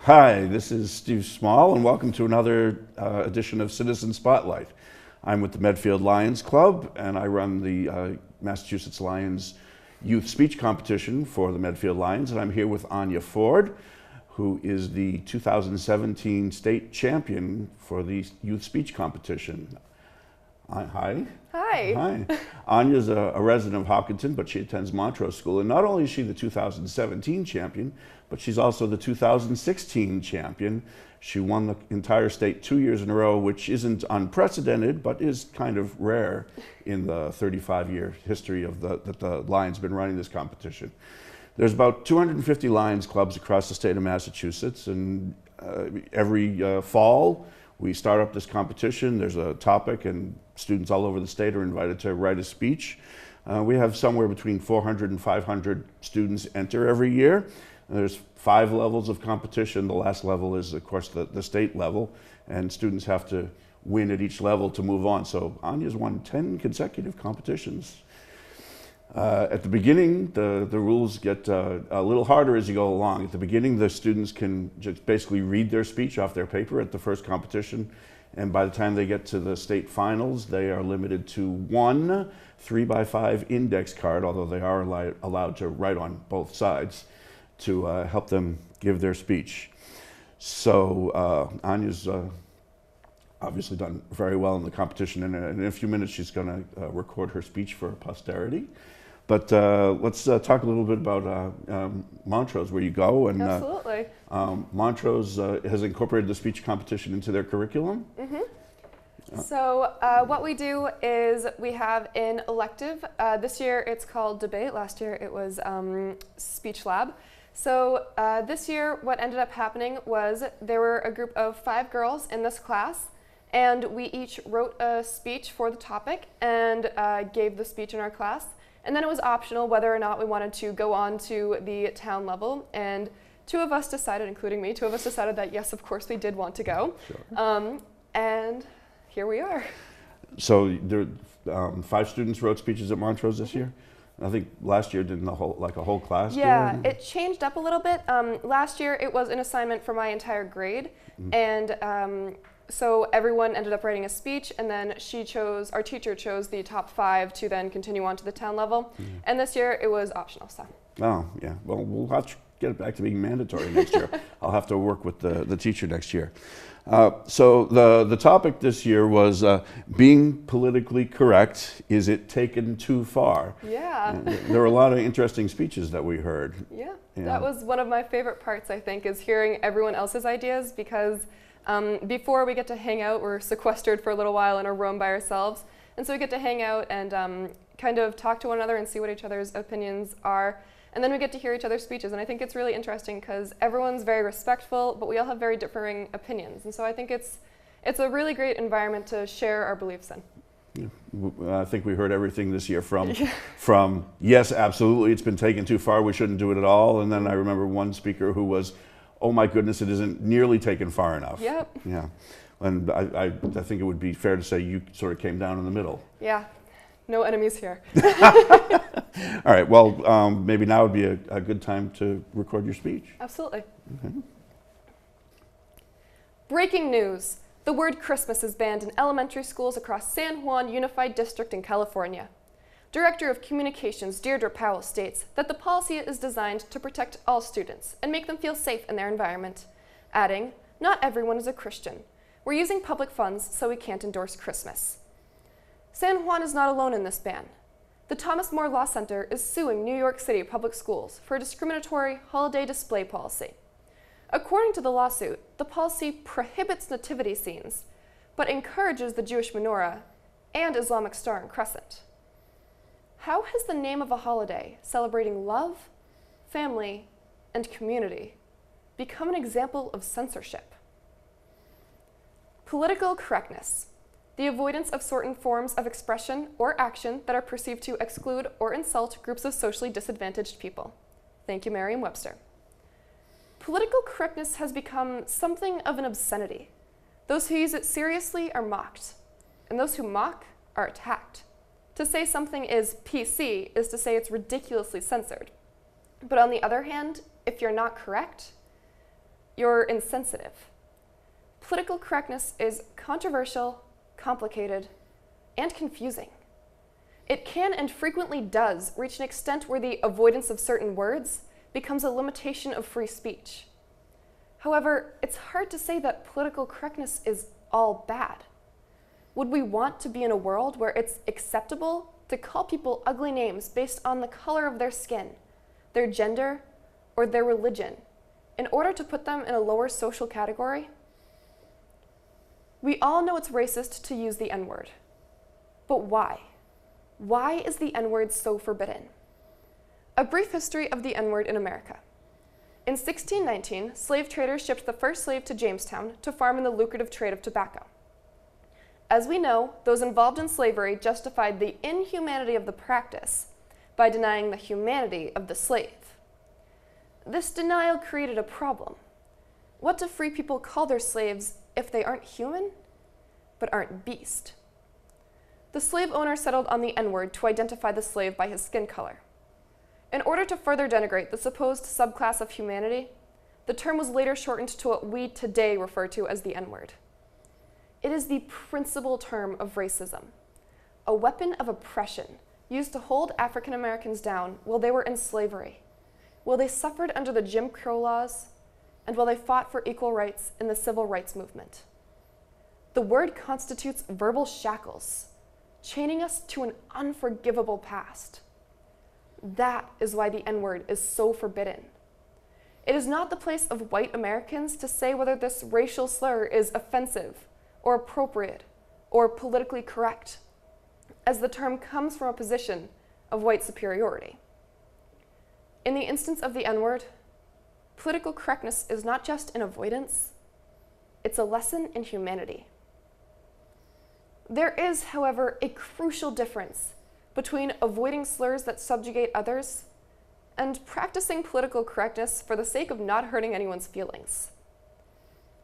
Hi, this is Steve Small, and welcome to another edition of Citizen Spotlight. I'm with the Medfield Lions Club, and I run the Massachusetts Lions Youth Speech Competition for the Medfield Lions, and I'm here with Aine Ford, who is the 2017 state champion for the Youth Speech Competition. Hi. Hi. Hi. Aine is a resident of Hopkinton, but she attends Montrose School. And not only is she the 2017 champion, but she's also the 2016 champion. She won the entire state 2 years in a row, which isn't unprecedented, but is kind of rare in the 35-year history of that the Lions been running this competition. There's about 250 Lions clubs across the state of Massachusetts, and every fall, we start up this competition. There's a topic, and students all over the state are invited to write a speech. We have somewhere between 400 and 500 students enter every year. And there's 5 levels of competition. The last level is, of course, the state level, and students have to win at each level to move on. So Aine's won 10 consecutive competitions. At the beginning, the rules get a little harder as you go along. At the beginning, the students can just basically read their speech off their paper at the first competition, and by the time they get to the state finals, they are limited to 1 3x5 index card, although they are allowed to write on both sides to help them give their speech. So Aine's obviously done very well in the competition, and in a few minutes she's going to record her speech for posterity. But let's talk a little bit about Montrose, where you go. And Absolutely. Montrose has incorporated the speech competition into their curriculum. So what we do is we have an elective. This year it's called debate. Last year it was speech lab. So this year what ended up happening was there were a group of 5 girls in this class, and we each wrote a speech for the topic and gave the speech in our class. And then it was optional whether or not we wanted to go on to the town level. And 2 of us decided, including me, 2 of us decided that yes, of course we did want to go. Sure. And here we are. So there, 5 students wrote speeches at Montrose this year. I think last year didn't a whole class. Yeah, it changed up a little bit. Last year it was an assignment for my entire grade, and so everyone ended up writing a speech, and then our teacher chose the top 5 to then continue on to the town level. And this year it was optional. So. Oh yeah, well we'll have to get it back to being mandatory next year. I'll have to work with the teacher next year. So the topic this year was being politically correct. Is it taken too far? Yeah. There were a lot of interesting speeches that we heard. Yeah, that was one of my favorite parts, I think, is hearing everyone else's ideas, because before we get to hang out, we're sequestered for a little while in a room by ourselves. And so we get to hang out and kind of talk to one another and see what each other's opinions are. And then we get to hear each other's speeches. And I think it's really interesting because everyone's very respectful, but we all have very differing opinions. And so I think it's a really great environment to share our beliefs in. Yeah. I think we heard everything this year from yes, absolutely, it's been taken too far, we shouldn't do it at all. And then I remember one speaker who was, oh my goodness, it isn't nearly taken far enough. Yep. Yeah. And I think it would be fair to say you sort of came down in the middle. Yeah. No enemies here. All right. Well, maybe now would be a good time to record your speech. Absolutely. Okay. Breaking news. The word Christmas is banned in elementary schools across San Juan Unified District in California. Director of Communications Deirdre Powell states that the policy is designed to protect all students and make them feel safe in their environment, adding, "Not everyone is a Christian. We're using public funds, so we can't endorse Christmas." San Juan is not alone in this ban. The Thomas More Law Center is suing New York City public schools for a discriminatory holiday display policy. According to the lawsuit, the policy prohibits nativity scenes, but encourages the Jewish menorah and Islamic star and crescent. How has the name of a holiday celebrating love, family, and community become an example of censorship? Political correctness. The avoidance of certain forms of expression or action that are perceived to exclude or insult groups of socially disadvantaged people. Thank you, Merriam-Webster. Political correctness has become something of an obscenity. Those who use it seriously are mocked, and those who mock are attacked. To say something is PC is to say it's ridiculously censored. But on the other hand, if you're not correct, you're insensitive. Political correctness is controversial, complicated, and confusing. It can and frequently does reach an extent where the avoidance of certain words becomes a limitation of free speech. However, it's hard to say that political correctness is all bad. Would we want to be in a world where it's acceptable to call people ugly names based on the color of their skin, their gender, or their religion, in order to put them in a lower social category? We all know it's racist to use the N-word. But why? Why is the N-word so forbidden? A brief history of the N-word in America. In 1619, slave traders shipped the first slave to Jamestown to farm in the lucrative trade of tobacco. As we know, those involved in slavery justified the inhumanity of the practice by denying the humanity of the slave. This denial created a problem. What do free people call their slaves if they aren't human, but aren't beast? The slave owner settled on the N-word to identify the slave by his skin color. In order to further denigrate the supposed subclass of humanity, the term was later shortened to what we today refer to as the N-word. It is the principal term of racism, a weapon of oppression used to hold African Americans down while they were in slavery, while they suffered under the Jim Crow laws, and while they fought for equal rights in the civil rights movement. The word constitutes verbal shackles, chaining us to an unforgivable past. That is why the N-word is so forbidden. It is not the place of white Americans to say whether this racial slur is offensive or appropriate or politically correct, as the term comes from a position of white superiority. In the instance of the N-word, political correctness is not just an avoidance, it's a lesson in humanity. There is, however, a crucial difference between avoiding slurs that subjugate others and practicing political correctness for the sake of not hurting anyone's feelings.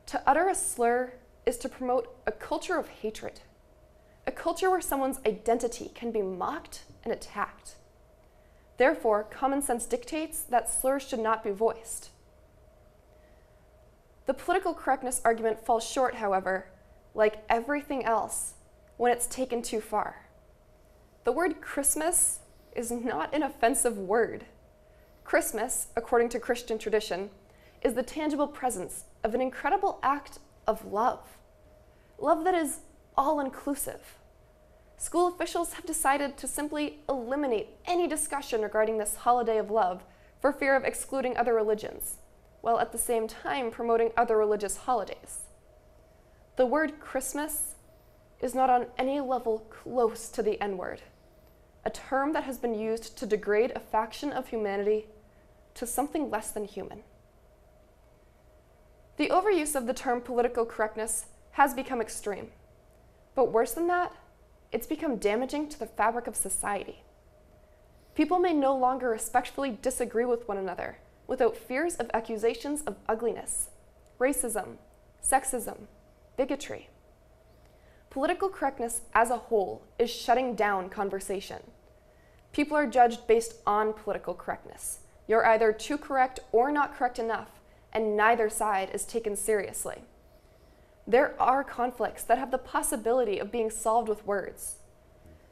To utter a slur is to promote a culture of hatred, a culture where someone's identity can be mocked and attacked. Therefore, common sense dictates that slurs should not be voiced. The political correctness argument falls short, however, like everything else, when it's taken too far. The word Christmas is not an offensive word. Christmas, according to Christian tradition, is the tangible presence of an incredible act of love. Love that is all-inclusive. School officials have decided to simply eliminate any discussion regarding this holiday of love for fear of excluding other religions, while at the same time promoting other religious holidays. The word Christmas is not on any level close to the N-word, a term that has been used to degrade a faction of humanity to something less than human. The overuse of the term political correctness has become extreme, but worse than that, it's become damaging to the fabric of society. People may no longer respectfully disagree with one another without fears of accusations of ugliness, racism, sexism, bigotry. Political correctness as a whole is shutting down conversation. People are judged based on political correctness. You're either too correct or not correct enough, and neither side is taken seriously. There are conflicts that have the possibility of being solved with words.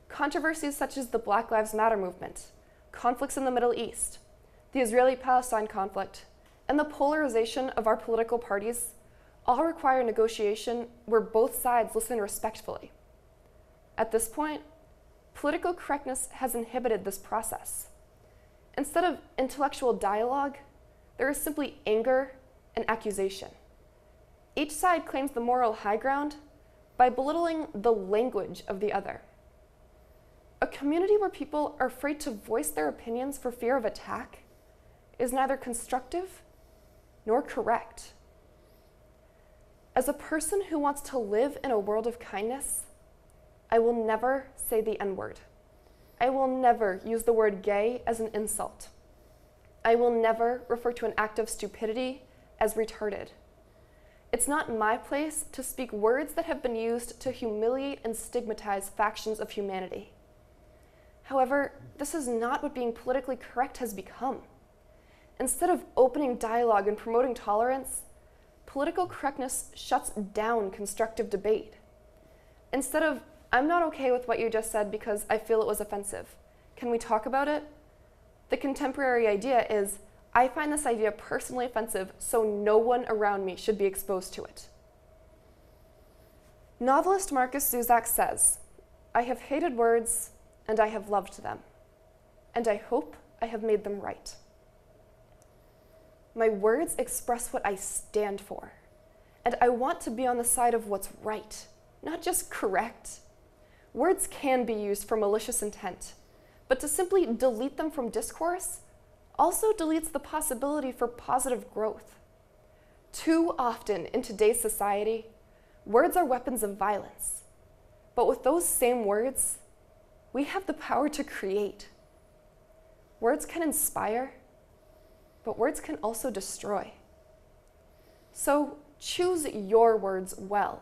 Controversies such as the Black Lives Matter movement, conflicts in the Middle East, the Israeli-Palestine conflict, and the polarization of our political parties all require negotiation where both sides listen respectfully. At this point, political correctness has inhibited this process. Instead of intellectual dialogue, there is simply anger and accusation. Each side claims the moral high ground by belittling the language of the other. A community where people are afraid to voice their opinions for fear of attack is neither constructive nor correct. As a person who wants to live in a world of kindness, I will never say the N-word. I will never use the word gay as an insult. I will never refer to an act of stupidity as retarded. It's not my place to speak words that have been used to humiliate and stigmatize factions of humanity. However, this is not what being politically correct has become. Instead of opening dialogue and promoting tolerance, political correctness shuts down constructive debate. Instead of, I'm not okay with what you just said because I feel it was offensive. Can we talk about it? The contemporary idea is, I find this idea personally offensive, so no one around me should be exposed to it. Novelist Marcus Zusak says, I have hated words, and I have loved them, and I hope I have made them right. My words express what I stand for, and I want to be on the side of what's right, not just correct. Words can be used for malicious intent, but to simply delete them from discourse also deletes the possibility for positive growth. Too often in today's society, words are weapons of violence. But with those same words, we have the power to create. Words can inspire, but words can also destroy. So choose your words well.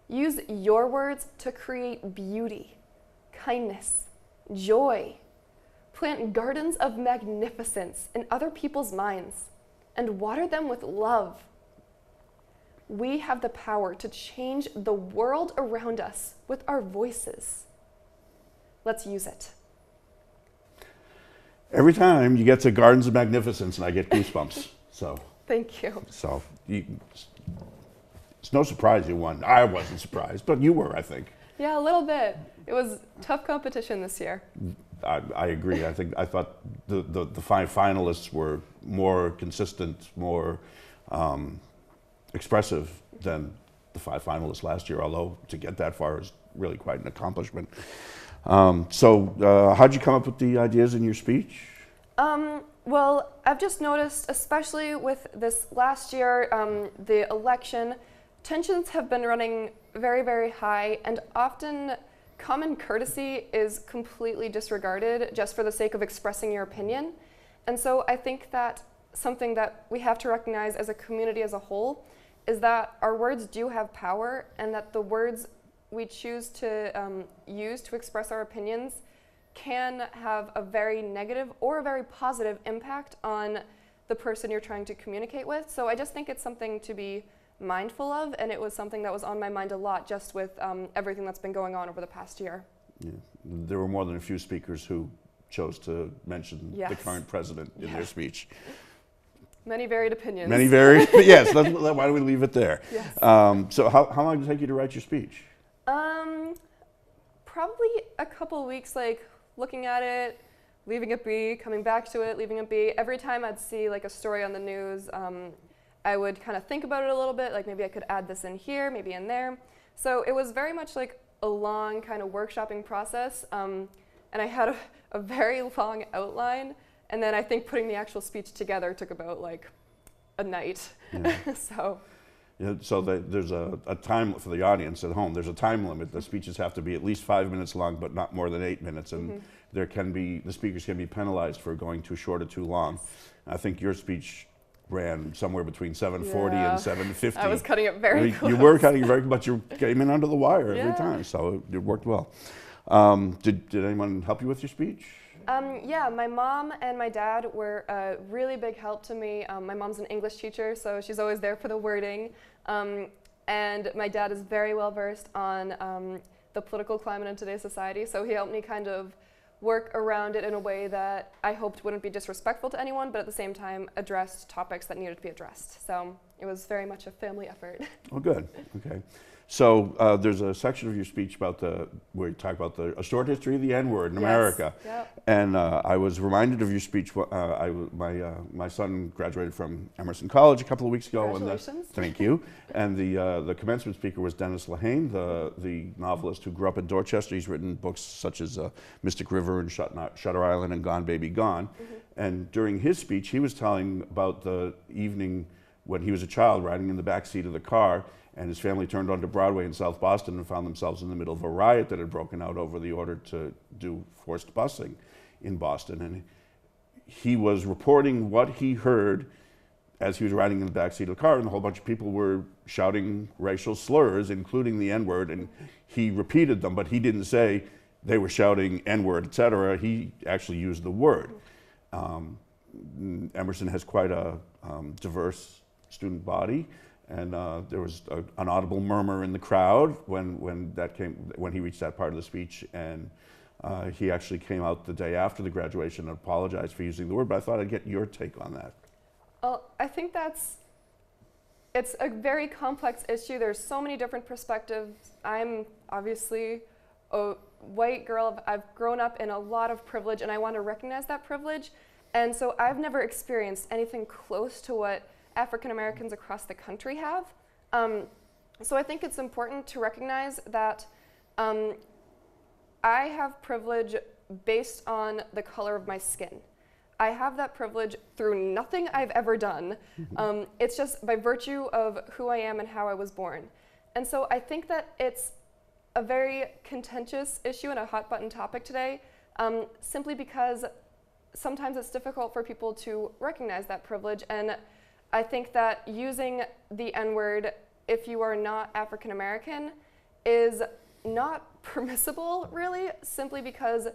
Use your words to create beauty, kindness, joy. Plant gardens of magnificence in other people's minds and water them with love. We have the power to change the world around us with our voices. Let's use it. Every time you get to Gardens of Magnificence, and I get goosebumps. Thank you. It's no surprise you won. I wasn't surprised, but you were, I think. Yeah, a little bit. It was tough competition this year. I agree. I thought the five finalists were more consistent, more expressive than the five finalists last year, although to get that far is really quite an accomplishment. How'd you come up with the ideas in your speech? Well, I've just noticed, especially with this last year, the election, tensions have been running very, very high, and often common courtesy is completely disregarded just for the sake of expressing your opinion. And so I think that something that we have to recognize as a community as a whole is that our words do have power, and that the words we choose to use to express our opinions can have a very negative or a very positive impact on the person you're trying to communicate with. So I just think it's something to be mindful of, and it was something that was on my mind a lot just with everything that's been going on over the past year. Yeah. There were more than a few speakers who chose to mention the current president in their speech. Many varied opinions. Many varied, yes, why don't we leave it there? Yes. So how long did it take you to write your speech? Probably a couple weeks, like looking at it, leaving it be, coming back to it, leaving it be. Every time I'd see like a story on the news, I would kind of think about it a little bit, like maybe I could add this in here, maybe in there. So it was very much like a long kind of workshopping process, and I had a very long outline, and then I think putting the actual speech together took about like a night. Yeah. So there's a time for the audience at home. There's a time limit. The speeches have to be at least 5 minutes long, but not more than 8 minutes. And the speakers can be penalized for going too short or too long. I think your speech ran somewhere between 7:40 and 7:50. I was cutting it very close. You were cutting it very, but you came in under the wire every time, so it worked well. Did anyone help you with your speech? Yeah, my mom and my dad were a really big help to me. My mom's an English teacher, so she's always there for the wording. And my dad is very well versed on the political climate in today's society, so he helped me kind of work around it in a way that I hoped wouldn't be disrespectful to anyone, but at the same time addressed topics that needed to be addressed. So it was very much a family effort. Oh, good. Okay. So there's a section of your speech about where you talk about a short history of the N-word in America. Yep. And I was reminded of your speech. My son graduated from Emerson College a couple of weeks ago. Congratulations. Thank you. And the commencement speaker was Dennis Lehane, the novelist who grew up in Dorchester. He's written books such as Mystic River and Shutter Island and Gone Baby Gone. And during his speech, he was telling about the evening when he was a child riding in the back seat of the car, and his family turned onto Broadway in South Boston and found themselves in the middle of a riot that had broken out over the order to do forced busing in Boston. And he was reporting what he heard as he was riding in the backseat of the car, and a whole bunch of people were shouting racial slurs, including the N-word, and he repeated them, but he didn't say they were shouting N-word, etc. He actually used the word. Emerson has quite a diverse student body, and there was an audible murmur in the crowd when he reached that part of the speech, and he actually came out the day after the graduation and apologized for using the word. But I thought I'd get your take on that. Well, I think it's a very complex issue. There's so many different perspectives. I'm obviously a white girl. I've grown up in a lot of privilege, and I want to recognize that privilege. And so I've never experienced anything close to what African Americans across the country have. So I think it's important to recognize that I have privilege based on the color of my skin. I have that privilege through nothing I've ever done. It's just by virtue of who I am and how I was born. And so I think that it's a very contentious issue and a hot button topic today, simply because sometimes it's difficult for people to recognize that privilege. And I think that using the N-word, if you are not African American, is not permissible, really, simply because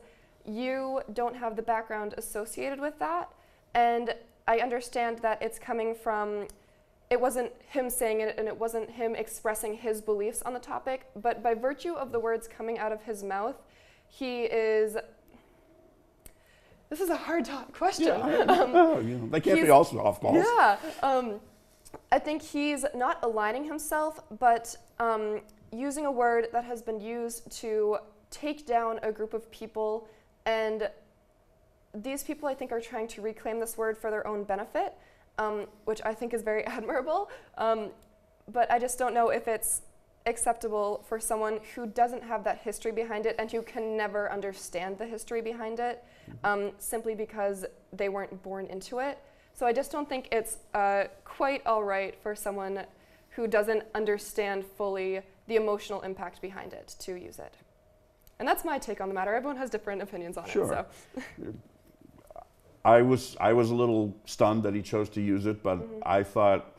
you don't have the background associated with that. And I understand that it's coming from, it wasn't him saying it and it wasn't him expressing his beliefs on the topic, but by virtue of the words coming out of his mouth, he is, this is a hard question. Yeah, they can't be all softballs. Yeah, I think he's not aligning himself, but using a word that has been used to take down a group of people. And these people, I think, are trying to reclaim this word for their own benefit, which I think is very admirable. But I just don't know if it's acceptable for someone who doesn't have that history behind it and who can never understand the history behind it, simply because they weren't born into it. So I just don't think it's quite all right for someone who doesn't understand fully the emotional impact behind it to use it. And that's my take on the matter. Everyone has different opinions on it. So. I was a little stunned that he chose to use it, but I thought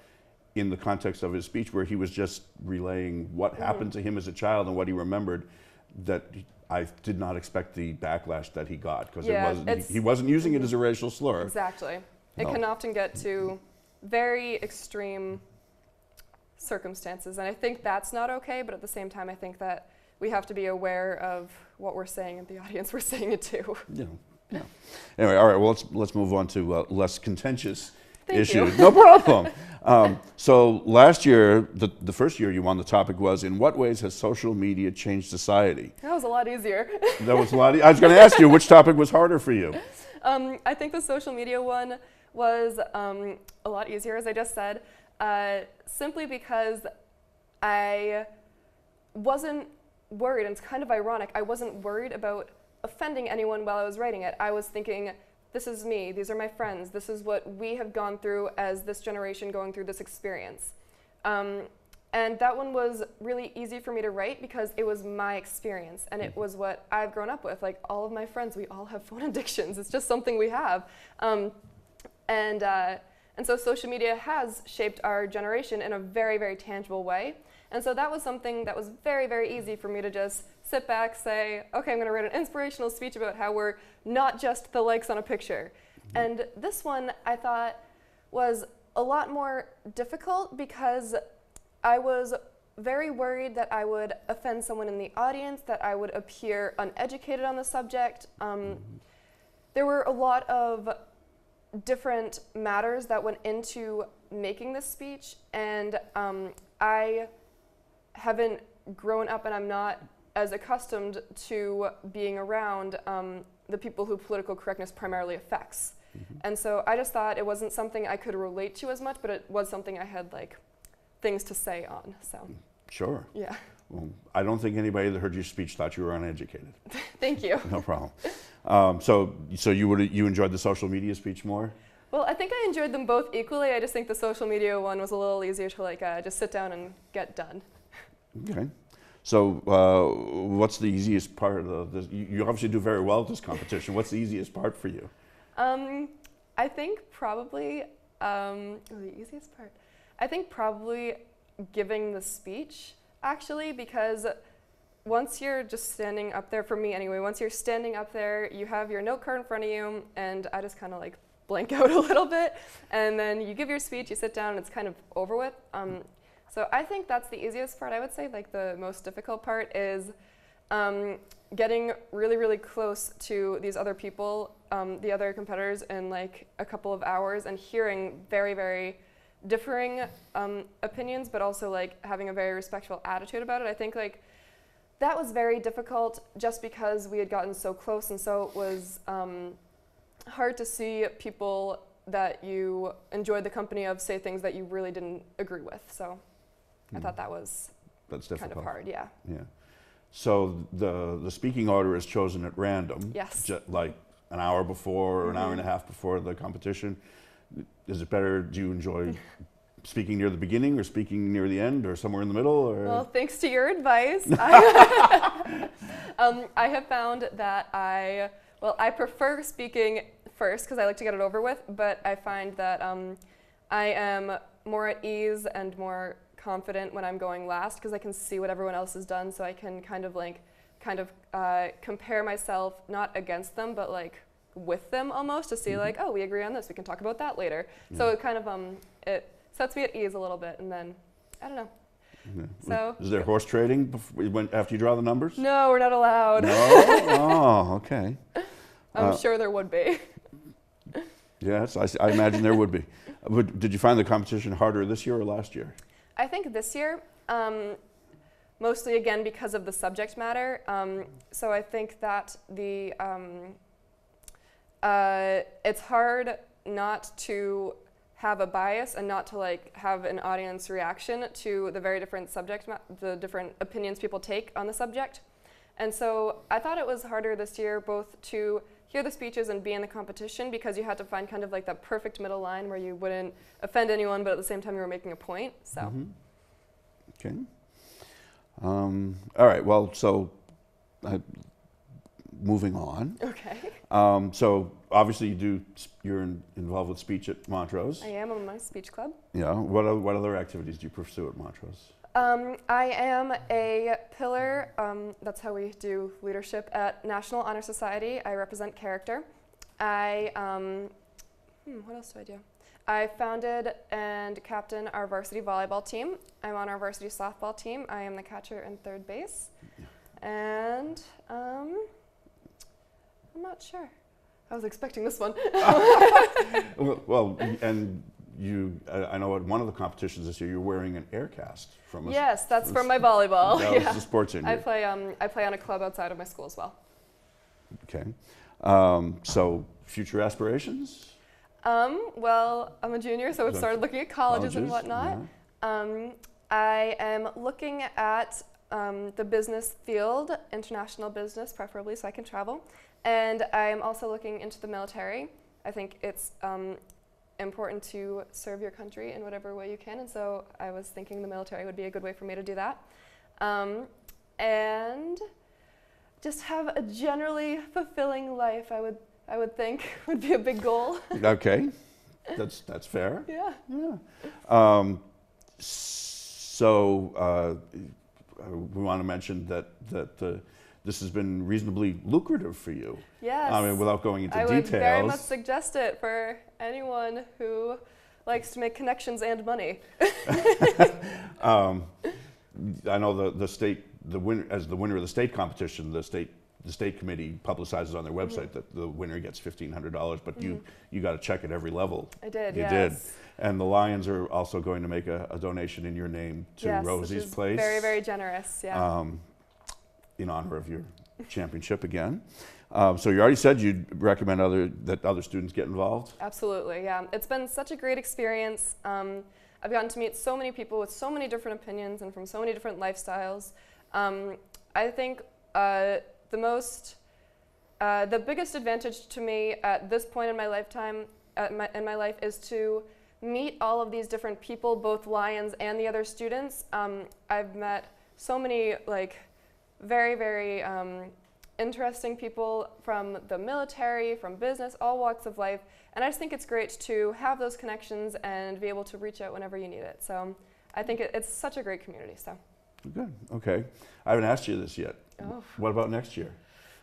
in the context of his speech where he was just relaying what happened to him as a child and what he remembered, that I did not expect the backlash that he got, because he wasn't using it as a racial slur. Exactly. It can often get to very extreme circumstances, and I think that's not okay, but at the same time I think that we have to be aware of what we're saying and the audience we're saying it to. Yeah. Anyway, all right, well, let's move on to less contentious issues. You. No problem. So last year, the first year you won, the topic was, in what ways has social media changed society? That was a lot easier. That was a lot I was going to ask you, which topic was harder for you? I think the social media one was a lot easier, as I just said, simply because I wasn't worried, and it's kind of ironic, I wasn't worried about offending anyone while I was writing it. I was thinking, this is me, these are my friends, this is what we have gone through as this generation going through this experience. And that one was really easy for me to write because it was my experience and it was what I've grown up with. Like all of my friends, we all have phone addictions. It's just something we have. And so social media has shaped our generation in a very, very tangible way. And so that was something that was very, very easy for me to just sit back, say, okay, I'm going to write an inspirational speech about how we're not just the likes on a picture. And this one, I thought, was a lot more difficult because I was very worried that I would offend someone in the audience, that I would appear uneducated on the subject. There were a lot of different matters that went into making this speech, and I haven't grown up and I'm not as accustomed to being around the people who political correctness primarily affects. And so I just thought it wasn't something I could relate to as much, but it was something I had like things to say on. So Sure. Yeah. Well, I don't think anybody that heard your speech thought you were uneducated. Thank you. No problem. So you enjoyed the social media speech more? Well, I think I enjoyed them both equally. I just think the social media one was a little easier to like just sit down and get done. Okay. So what's the easiest part of this? You obviously do very well at this competition. What's the easiest part for you? I think probably, the easiest part, I think probably giving the speech, actually, because once you're just standing up there, for me anyway, once you're standing up there, you have your note card in front of you, and I just kind of like blank out a little bit, and then you give your speech, you sit down, and it's kind of over with. So I think that's the easiest part. I would say like the most difficult part is getting really, really close to these other people, the other competitors, in like a couple of hours, and hearing very, very differing opinions, but also like having a very respectful attitude about it. I think like that was very difficult just because we had gotten so close, and so it was hard to see people that you enjoyed the company of say things that you really didn't agree with. So I thought that's kind of hard, yeah. Yeah. So the speaking order is chosen at random. Yes. Like an hour before or an hour and a half before the competition. Is it better, do you enjoy speaking near the beginning or speaking near the end or somewhere in the middle? Or? Well, thanks to your advice, I have found that I prefer speaking first because I like to get it over with, but I find that I am more at ease and more confident when I'm going last because I can see what everyone else has done, so I can kind of compare myself not against them, but like with them almost to see like, oh, we agree on this, we can talk about that later. So it kind of it sets me at ease a little bit, and then I don't know. Yeah. So is there horse trading after you draw the numbers? No, we're not allowed. No? Oh, okay. I'm sure there would be. Yes, I imagine there would be. Did you find the competition harder this year or last year? I think this year, mostly again because of the subject matter. So I think that it's hard not to have a bias and not to like have an audience reaction to the very different the different opinions people take on the subject. And so I thought it was harder this year both to hear the speeches and be in the competition because you had to find kind of like that perfect middle line where you wouldn't offend anyone, but at the same time you were making a point. So. Okay. All right. Well, so moving on. Okay. So obviously you're involved with speech at Montrose. I am on my speech club. Yeah. What other activities do you pursue at Montrose? I am a pillar, that's how we do leadership at National Honor Society. I represent character. What else do I do? I founded and captain our varsity volleyball team. I'm on our varsity softball team. I am the catcher and third base. And I'm not sure. I was expecting this one. Well, and I know at one of the competitions this year you're wearing an air cast from a Yes, that's from my volleyball. That was the sports injury. I play on a club outside of my school as well. Okay. So future aspirations? Well, I'm a junior, so I've started looking at colleges and whatnot. Yeah. I am looking at the business field, international business preferably, so I can travel. And I am also looking into the military. I think it's important to serve your country in whatever way you can, and so I was thinking the military would be a good way for me to do that. And just have a generally fulfilling life, I would think would be a big goal. Okay, that's fair. Yeah. Yeah. So we want to mention that this has been reasonably lucrative for you. Yes. I mean, without going into I details. would very much suggest it for anyone who likes to make connections and money. I know the winner of the state competition, the state committee publicizes on their website that the winner gets $1,500, but you got to check at every level. I did. You did. And the Lions are also going to make a donation in your name to Rosie's Place. Very, very generous. Yeah. In honor of your championship again. So you already said you'd recommend that other students get involved? Absolutely, yeah. It's been such a great experience. I've gotten to meet so many people with so many different opinions and from so many different lifestyles. I think the biggest advantage to me at this point in my lifetime, in my life, is to meet all of these different people, both Lions and the other students. I've met so many very, very interesting people from the military, from business, all walks of life. And I just think it's great to have those connections and be able to reach out whenever you need it. So I think it's such a great community. So. Good. Okay. I haven't asked you this yet. Oh. What about next year?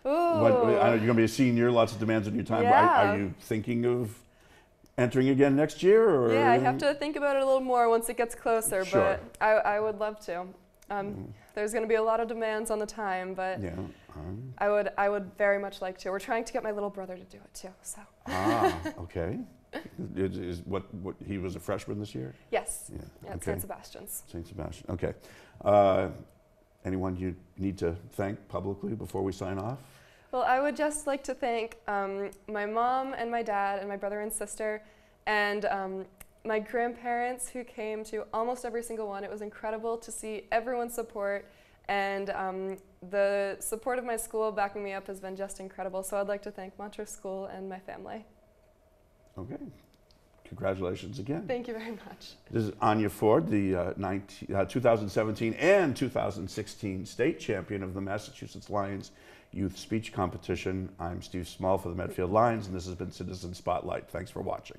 Ooh. I know you're going to be a senior, lots of demands on your time. Yeah. Are you thinking of entering again next year? Or? Yeah, I have to think about it a little more once it gets closer, Sure. but I would love to. There's going to be a lot of demands on the time, but Yeah. I would very much like to. We're trying to get my little brother to do it too. So. Okay. Is what he was a freshman this year? Yes. Yeah. At Okay. St. Sebastian's. St. Sebastian. Okay. Anyone you need to thank publicly before we sign off? Well, I would just like to thank my mom and my dad and my brother and sister and my grandparents who came to almost every single one. It was incredible to see everyone's support, and the support of my school backing me up has been just incredible. So I'd like to thank Montrose School and my family. Okay. Congratulations again. Thank you very much. This is Aine Ford, the 2017 and 2016 state champion of the Massachusetts Lions Youth Speech Competition. I'm Steve Small for the Medfield Lions, and this has been Citizen Spotlight. Thanks for watching.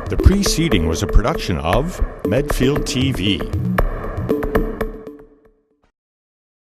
The preceding was a production of Medfield TV.